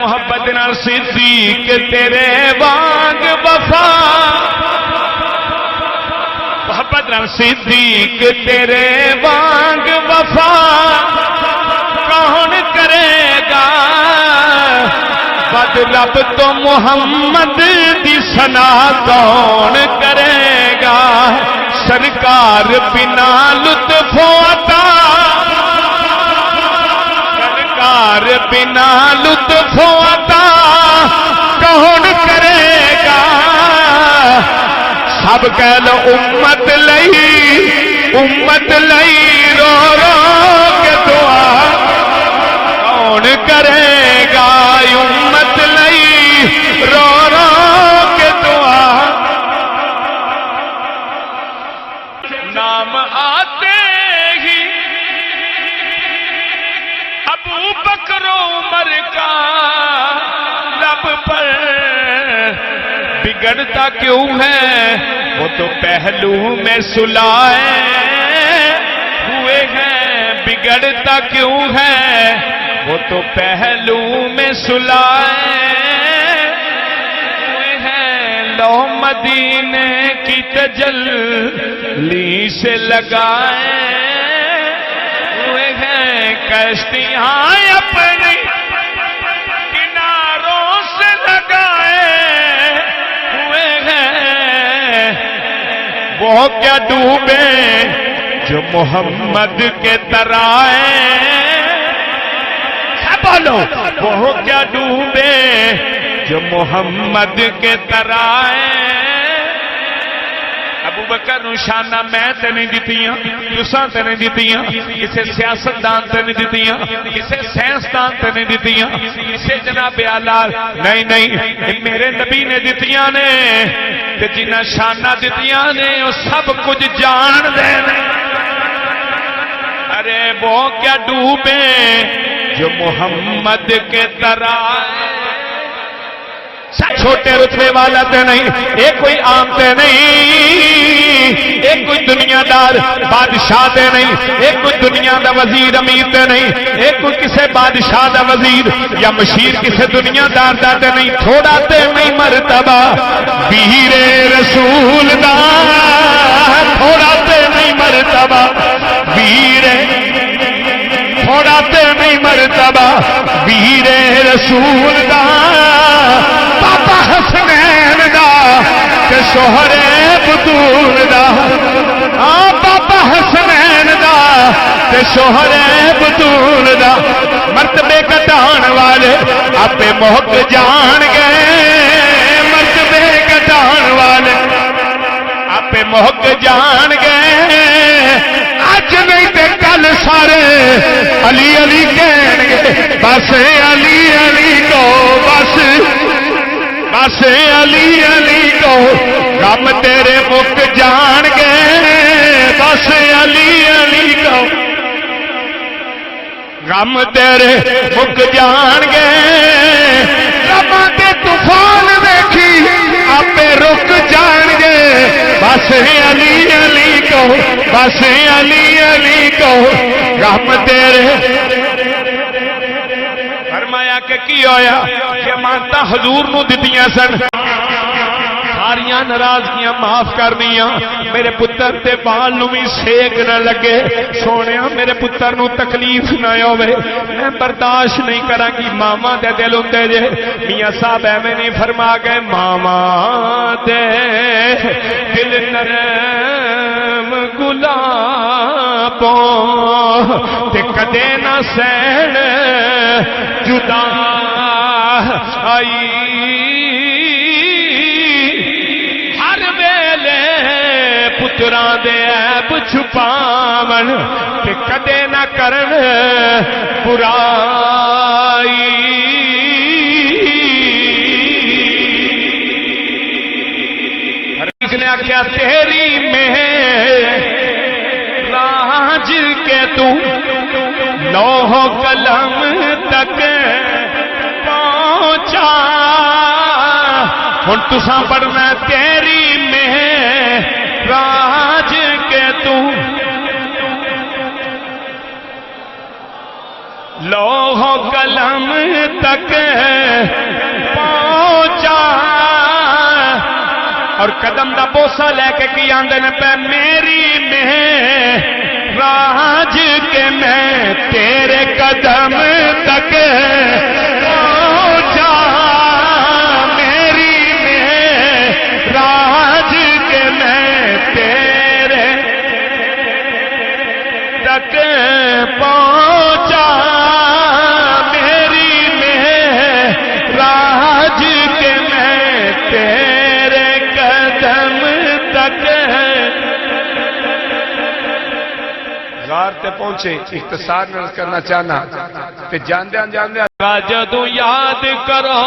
محبت نال صدیق تیرے وانگ وفا، محبت نال صدیق تیرے وانگ وفا کون کرے گا؟ بد رب تو محمد دی ثنا کون کرے گا؟ سرکار بنا لطف و عطا، سرکار بنا لطف و عطا کون کرے گا؟ سب کہہ لو امت لئی، امت لئی رو رو کے دعا کون کرے گا؟ امت لئی رو رو کے دعا، نام آتے ہی ابو بکر عمر کا لب پر بگڑتا کیوں ہے؟ وہ تو پہلو میں سلائے ہوئے ہیں، بگڑتا کیوں ہے؟ وہ تو پہلو میں سلائے ہوئے ہیں، لو مدینے کی تجلی سے لگائے ہوئے ہیں، کشتیاں اپنی کناروں سے لگائے ہوئے ہیں، وہ کیا ڈوبے جو محمد کے ترائے، بولو وہ کیا ڈوبے جو محمد کے ترائے۔ ابو بکر نو شانہ میں تے نہیں دتیاں، تساں تے نہیں دتیاں، کسے سیاستدان تے نہیں دتیاں، کسے سائنسدان تے نہیں دتیاں، کسے جناب اعلی نہیں نہیں، میرے نبی نے دتیاں نے، تے جنہاں شانہ دتیاں نے وہ سب کچھ جان دے نے۔ ارے وہ کیا ڈوبے جو محمد کے ترائے، چھوٹے رتبے والا تے نہیں، ایک کوئی عام تے نہیں، ایک کوئی دنیا دار بادشاہ تے نہیں، ایک کوئی دنیا دا وزیر امیر تے نہیں، ایک کوئی کسے بادشاہ دا وزیر یا مشیر کسے دنیا دار دا تے نہیں، تھوڑا تے نہیں مرتبہ بیر رسول دا، تھوڑا تے نہیں مرتبہ بیر، تھوڑا تے نہیں مرتبہ بیر رسول دا، پاپا حسنین دا تے شوہر بطول دا، ہاں پاپا حسنین دا تے شوہر بطول دا، مرتبے کٹان والے آپے محق جان گئے، مرتبے کٹان والے آپے محق جان گئے، اج نہیں تے کل سارے علی علی کہن گے، بس علی علی کو، بس بس علی علی کو، غم تیرے مک جان گے، بس علی علی کو، غم تیرے مک جان گے، غماں دے طوفان دیکھی آپے رک جان گے، بس علی علی کو، بس علی علی کو، غم تیرے۔ فرمایا کہ کی ہویا کہ مانتا حضور نو دتیاں سن، ساریاں ناراضگیاں معاف کرنیاں، میرے پتر تے بال نو بھی سیک نہ لگے، سونیا میرے پتر نو تکلیف نہ ہوے، میں برداشت نہیں کراں گی، ماما دے دل ہوندے جے، میاں صاحب ایویں نہیں فرما گئے، ماما دے دل نرم گلابوں تے کدے نہ سین جدا آئی، ہر ویلے پتراں دے عیب چھپاون تے کدے نہ کرن برائی، ہر نے آخیا تیری راج کے تو لوح قلم تک پہنچا، ہن تساں پڑھنا تیری راج کے تو لوح قلم تک قدم دا بوسا لے کے کی آندے نے پہ میری معراج کے میں تیرے قدم تک پہنچا میری معراج کے میں تیرے تک پہنچا میری معراج کے میں تیرے قدم تک غار تے پہنچے اختصار نہ کرنا چاہنا کہ جاندیاں جاندیاں جدوں یاد کرو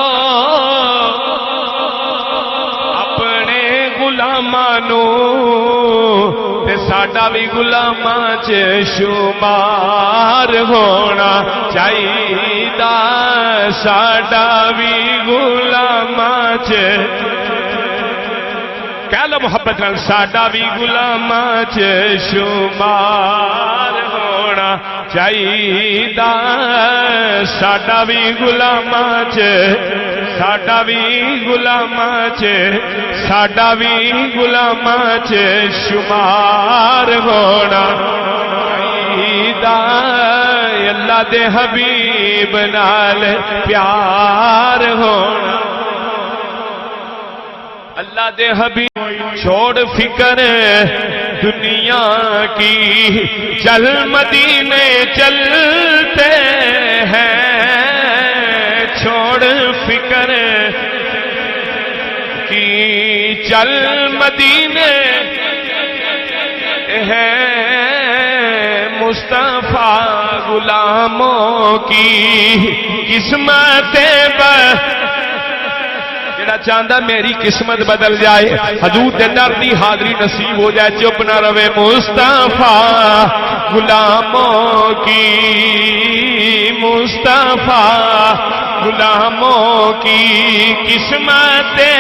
اپنے غلاماں نوں تے ساڈا بھی غلاماں چ شمار ہونا چاہیدا ساڈا بھی غلاماں چ کہہ لو محبت نال ساڈا بھی غلاماں چ شمار ہونا چاہیدا ساڈا بھی غلاماں چ ساڈا بھی غلاماں چ ساڈا بھی غلاماں چ شمار ہونا چاہیدا اللہ دے حبیب نال پیار ہونا اللہ دے حبیب چھوڑ فکر دنیا کی چل مدینے چلتے ہیں چھوڑ فکر کی چل مدینے ہیں مصطفیٰ غلاموں کی قسمتیں جڑا چاہتا میری قسمت بدل جائے حضور دے در دی حاضری نصیب ہو جائے چپ نہ رہے مصطفیٰ غلاموں کی مصطفیٰ غلاموں کی قسمتیں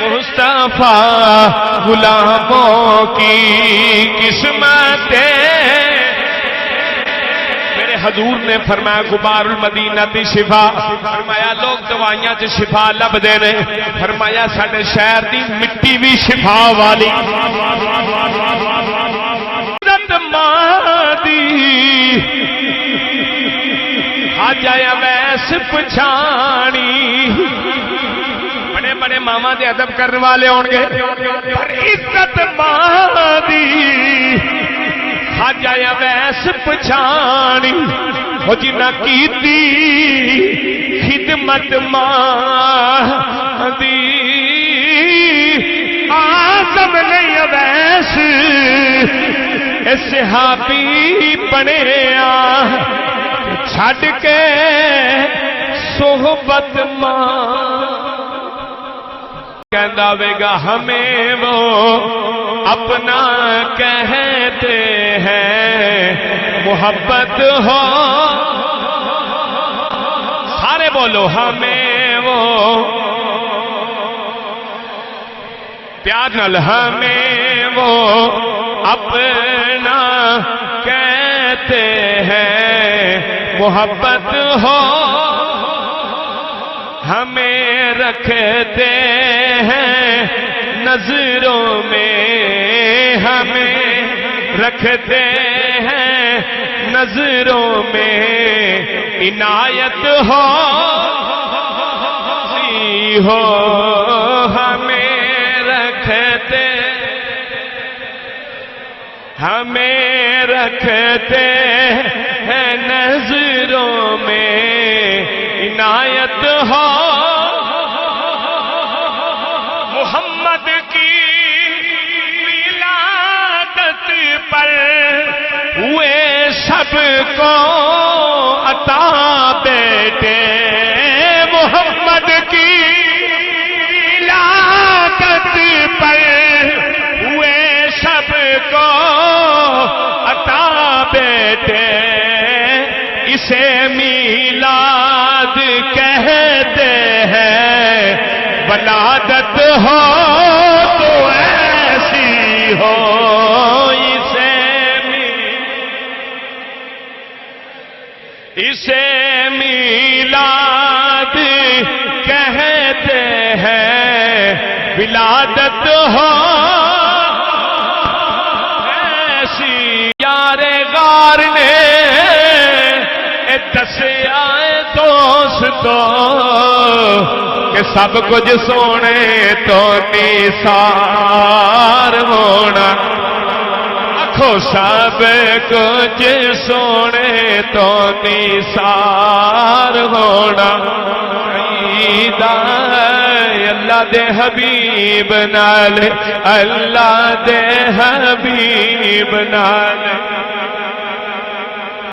مصطفیٰ غلاموں کی قسمتیں حضور نے فرمایا غبار المدینہ تی شفا فرمایا لوگ دوائیاں چ شفا لب دے نے فرمایا ساڈے شہر دی مٹی بھی شفا والی عزت مادی آجایا ویس پچھانی بڑے بڑے ماما دے ادب کرنے والے ہون گے پر عزت مادی آجایا ویس پچھانی ہو جنہ کیتی خدمت ماں دی آزم نہیں ویس صحابی بنیا چھڑ کے صحبت ماں کہندا ویگا ہمیں وہ اپنا کہتے ہیں محبت ہو سارے بولو ہمیں وہ پیار نال ہمیں وہ اپنا کہتے ہیں محبت ہو ہمیں رکھتے ہیں نظروں میں ہمیں رکھتے ہیں نظروں میں عنایت ہو ہمیں رکھتے ہیں نظروں میں عنایت ہو محمد کی ولادت پر ہوئے سب کو عطا بیٹے محمد کی ولادت پر ہوئے سب کو عطا بیٹے اسے میلاد کہتے ہیں ولادت ہو تو ایسی ہو اسے میلاد کہتے ہیں ولادت ہو ایسی یار غار نے دسیا دوستو کہ سب کچھ سونے تو نثار ہونا آکھو سب کچھ سونے تو نثار ہونا اللہ دے حبیب نال اللہ دے حبیب نال